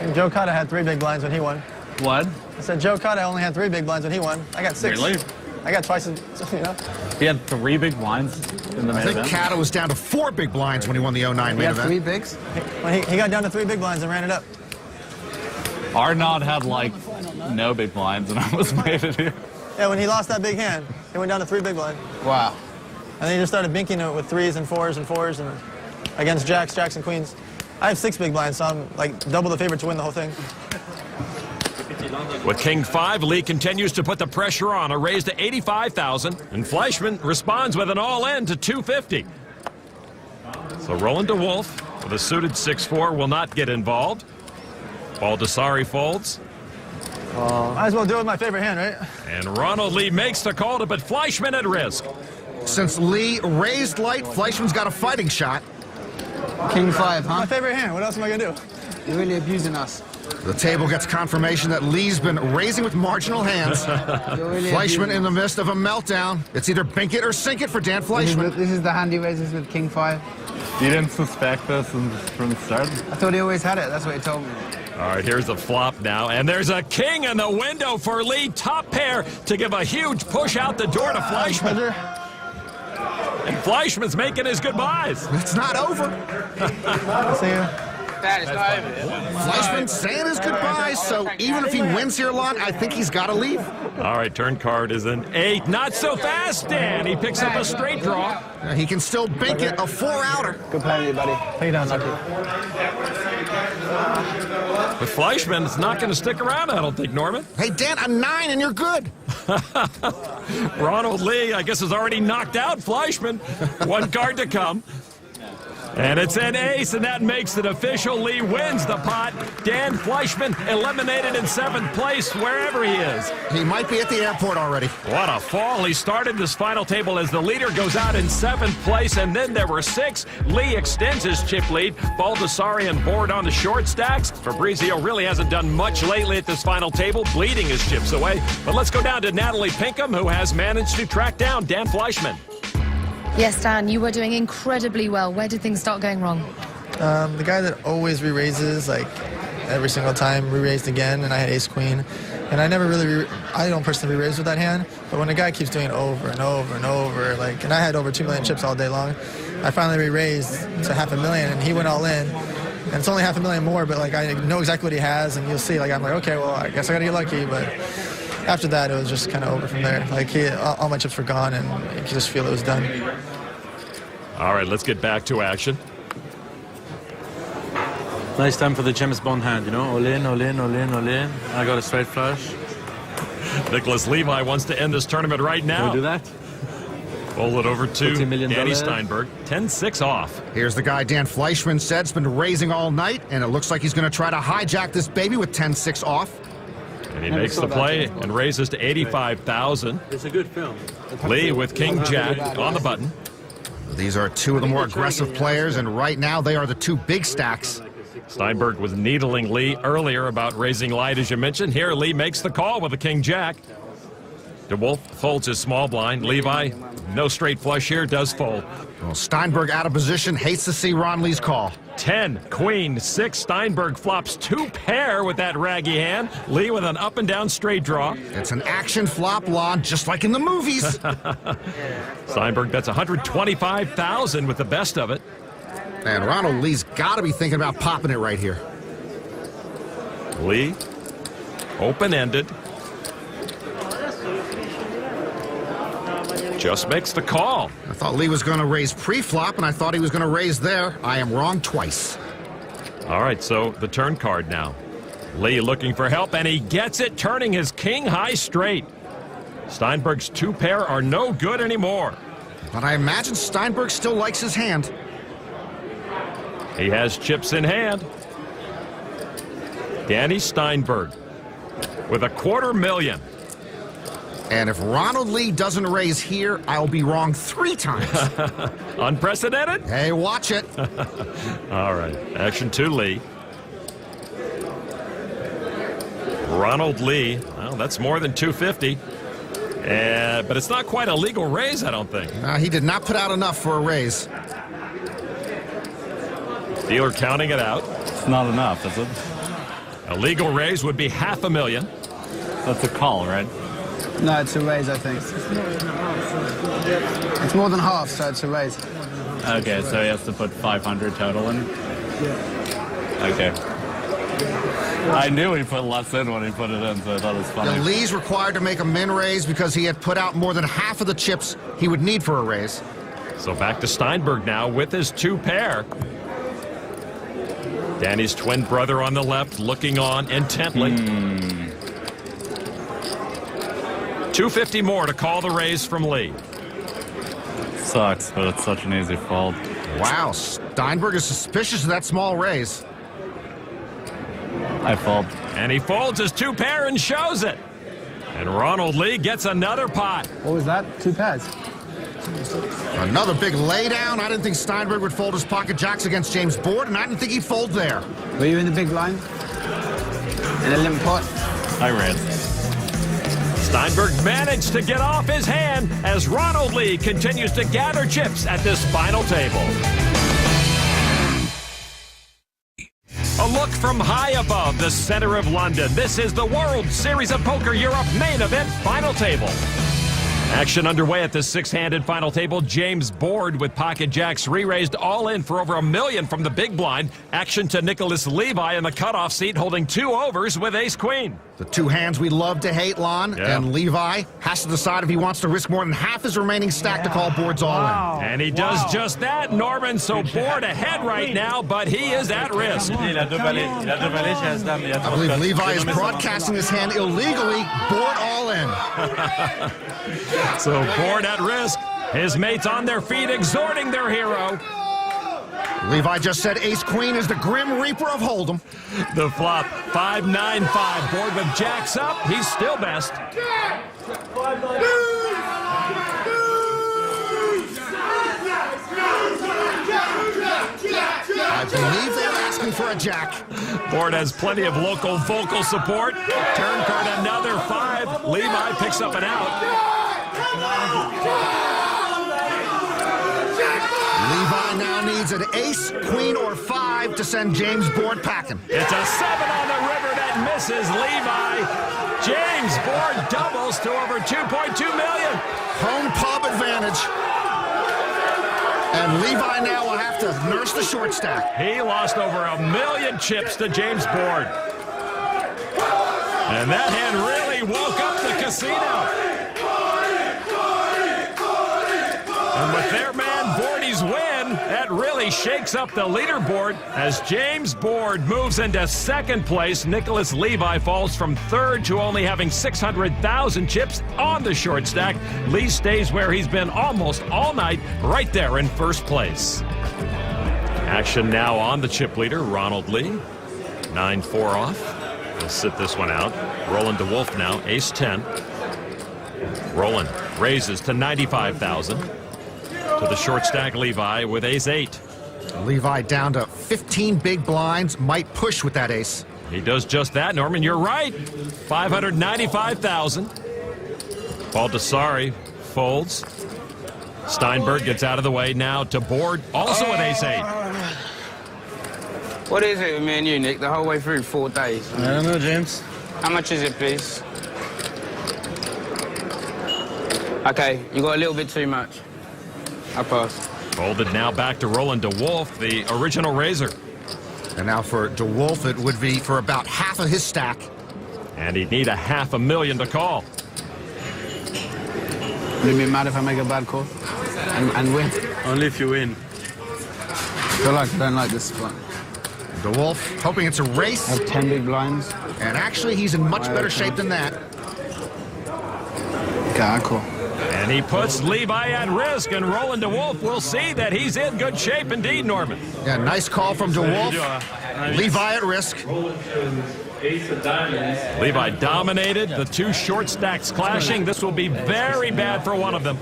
And Joe Cotta had 3 big blinds when he won. What? I said Joe Cotta only had 3 big blinds when he won. I got 6. Really? I got twice as, you know. He had 3 big blinds in the main I think event. Cotta was down to 4 big blinds when he won the 09 We main had event. 3 bigs. When he got down to 3 big blinds and ran it up. Arnaud had like no big blinds and almost made it here. Yeah, when he lost that big hand, he went down to 3 big blind. Wow. And then he just started binking it with 3s and 4s and 4s and against jacks, and queens. I have 6 big blinds, so I'm like double the favorite to win the whole thing. With King 5, Lee continues to put the pressure on, a raise to 85,000, and Fleischman responds with an all-in to 250. So Roland DeWolf with a suited 6-4 will not get involved. Baldessari folds. Might as well do it with my favorite hand, right? And Ronald Lee makes the call to put Fleischman at risk. Since Lee raised light, Fleischman's got a fighting shot. King 5, My huh? favorite hand. What else am I gonna do? You're really abusing us. The table gets confirmation that Lee's been raising with marginal hands. You're really Fleischman abusing in the us. midst of a meltdown. It's either bink it or sink it for Dan Fleischman. This is the hand he raises with King 5. You didn't suspect this from the start? I thought he always had it. That's what he told me. All right, here's the flop now, and there's a king in the window for Lee. Top pair to give a huge push out the door to Fleischman. Pleasure. And Fleischman's making his goodbyes. It's not over. See you. Fleischman saying his goodbyes, so even if he wins here a lot, I think he's got to leave. All right, turn card is an 8. Not so fast, Dan. He picks up a straight draw. He can still bink it, a 4-outer. Good plan, everybody. Take it down, Lucky. But Fleischman is not going to stick around, I don't think, Norman. Hey, Dan, a 9 and you're good. Ronald Lee, I guess, has already knocked out Fleischman. 1 card to come. And it's an ace, and that makes it official. Lee wins the pot. Dan Fleischman eliminated in 7th place, wherever he is. He might be at the airport already. What a fall. He started this final table as the leader goes out in 7th place, and then there were 6. Lee extends his chip lead. Baldessari and Board on the short stacks. Fabrizio really hasn't done much lately at this final table, bleeding his chips away. But let's go down to Natalie Pinkham, who has managed to track down Dan Fleischman. Yes, Dan, you were doing incredibly well. Where did things start going wrong? The guy that always re-raises, like every single time, re-raised again, and I had ace-queen. And I never really, I don't personally re-raise with that hand, but when a guy keeps doing it over and over and over, like, and I had over 2 million chips all day long, I finally re-raised to 500,000, and he went all in. And it's only 500,000 more, but like I know exactly what he has, and you'll see, like, I'm like, okay, well, I guess I gotta get lucky, but after that, it was just kind of over from there. Like, all my chips were gone, and you could just feel it was done. All right, let's get back to action. Nice time for the James Bond hand, you know? All in, all in, all in, all in. I got a straight flush. Nicholas Levi wants to end this tournament right Can now. we do that? Roll it over to $40 million. Danny Steinberg. 10-6 off. Here's the guy Dan Fleischman said's been raising all night, and it looks like he's going to try to hijack this baby with 10-6 off. And he makes the play and raises to 85,000. It's a good film. Lee with King Jack on the button. These are 2 of the more aggressive players, and right now they are the 2 big stacks. Steinberg was needling Lee earlier about raising light, as you mentioned. Here, Lee makes the call with a King Jack. DeWolf folds his small blind. Levi, no straight flush here, does fold. Well, Steinberg out of position, hates to see Ron Lee's call. 10, Queen, 6. Steinberg flops 2 pair with that raggy hand. Lee with an up and down straight draw. It's an action flop lawn, just like in the movies. Steinberg bets 125,000 with the best of it. And Ronald Lee's got to be thinking about popping it right here. Lee, open-ended. Just makes the call. I thought Lee was going to raise pre-flop, and I thought he was going to raise there. I am wrong twice. All right, so the turn card now. Lee looking for help, and he gets it, turning his king high straight. Steinberg's 2 pair are no good anymore. But I imagine Steinberg still likes his hand. He has chips in hand. Danny Steinberg with $250,000. And if Ronald Lee doesn't raise here, I'll be wrong 3 times. Unprecedented? Hey, watch it. All right, action to Lee. Ronald Lee, well, that's more than 250. But it's not quite a legal raise, I don't think. He did not put out enough for a raise. Dealer counting it out. It's not enough, is it? A legal raise would be $500,000. That's a call, right? No, it's a raise, I think. It's more than half, so it's a raise. Okay, so he has to put 500 total in? Okay. I knew he put less in when he put it in, so I thought it was funny. Now, Lee's required to make a min raise because he had put out more than half of the chips he would need for a raise. So back to Steinberg now with his 2 pair. Danny's twin brother on the left looking on intently. 250 more to call the raise from Lee. Sucks, but it's such an easy fold. Wow, Steinberg is suspicious of that small raise. I fold. And he folds his 2 pair and shows it. And Ronald Lee gets another pot. What was that? 2 pairs. Another big laydown. I didn't think Steinberg would fold his pocket jacks against James Board, and I didn't think he'd fold there. Were you in the big blind? In a limp pot? I raised. Steinberg managed to get off his hand as Ronald Lee continues to gather chips at this final table. A look from high above the center of London. This is the World Series of Poker Europe main event final table. Action underway at the 6-handed final table. James Board with pocket jacks re-raised all in for over $1 million from the big blind. Action to Nicholas Levi in the cutoff seat holding 2 overs with ace-queen. The 2 hands we love to hate, Lon, and Levi has to decide if he wants to risk more than half his remaining stack to call Board's all in. And he does just that, Norman. So Board ahead right now, but he is at risk. I believe Levi is broadcasting his hand illegally. Board all in. So Board at risk. His mates on their feet exhorting their hero. Levi just said ace-queen is the Grim Reaper of Hold'em. The flop, 5-9-5. Board with jacks up. He's still best. I believe they're asking for a jack. Board has plenty of local vocal support. Turn card another 5. Levi picks up an out. Levi now needs an ace, queen, or 5 to send James Board packing. It's a 7 on the river that misses Levi. James Board doubles to over $2.2 million. Home pub advantage. And Levi now will have to nurse the short stack. He lost over $1 million chips to James Board. And that hand really woke up the casino. And with their man Boardy's win, that really shakes up the leaderboard as James Board moves into 2nd place. Nicholas Levi falls from 3rd to only having 600,000 chips on the short stack. Lee stays where he's been almost all night, right there in 1st place. Action now on the chip leader, Ronald Lee. 9-4 off. He'll sit this one out. Roland DeWolf now, ace-10. Roland raises to 95,000. To the short stack, Levi with ace-8. Levi down to 15 big blinds, might push with that ace. He does just that, Norman. You're right. 595,000. Baldessari folds. Steinberg gets out of the way now to Board, also with ace-8. What is it with me and you, Nick, the whole way through 4 days? I don't know, James. How much is it, please? Okay, you got a little bit too much. I pass. Folded now back to Roland DeWolf, the original raiser. And now for DeWolf, it would be for about half of his stack. And he'd need $500,000 to call. Will you be mad if I make a bad call and win? Only if you win. I feel like I don't like this spot. DeWolf hoping it's a race. I have 10 big blinds. And actually, he's in much better shape than that. Okay, I call. And he puts Levi at risk, and Roland DeWolf will see that he's in good shape indeed, Norman. Yeah, nice call from DeWolf. Levi at risk. Levi dominated, the 2 short stacks clashing. This will be very bad for one of them.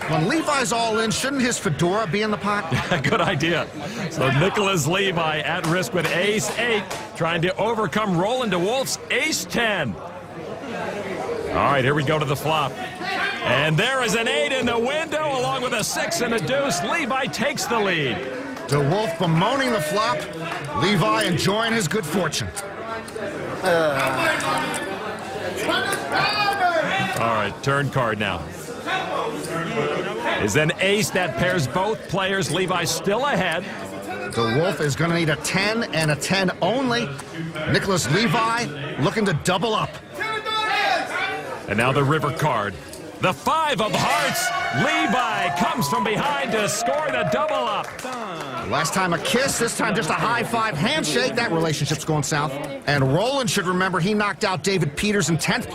When Levi's all in, shouldn't his fedora be in the pot? Good idea. So Nicholas Levi at risk with ace-8, trying to overcome Roland DeWolf's ace-10. All right, here we go to the flop. And there is an 8 in the window, along with a 6 and a deuce. Levi takes the lead. DeWolf bemoaning the flop. Levi enjoying his good fortune. All right, turn card now. Is an ace that pairs both players. Levi still ahead. The Wolf is going to need a 10 and a 10 only. Nicholas Levi looking to double up. And now the river card. The 5 of hearts. Levi comes from behind to score the double up. Last time a kiss, this time just a high-five handshake. That relationship's going south. And Roland should remember he knocked out David Peters in 10th place.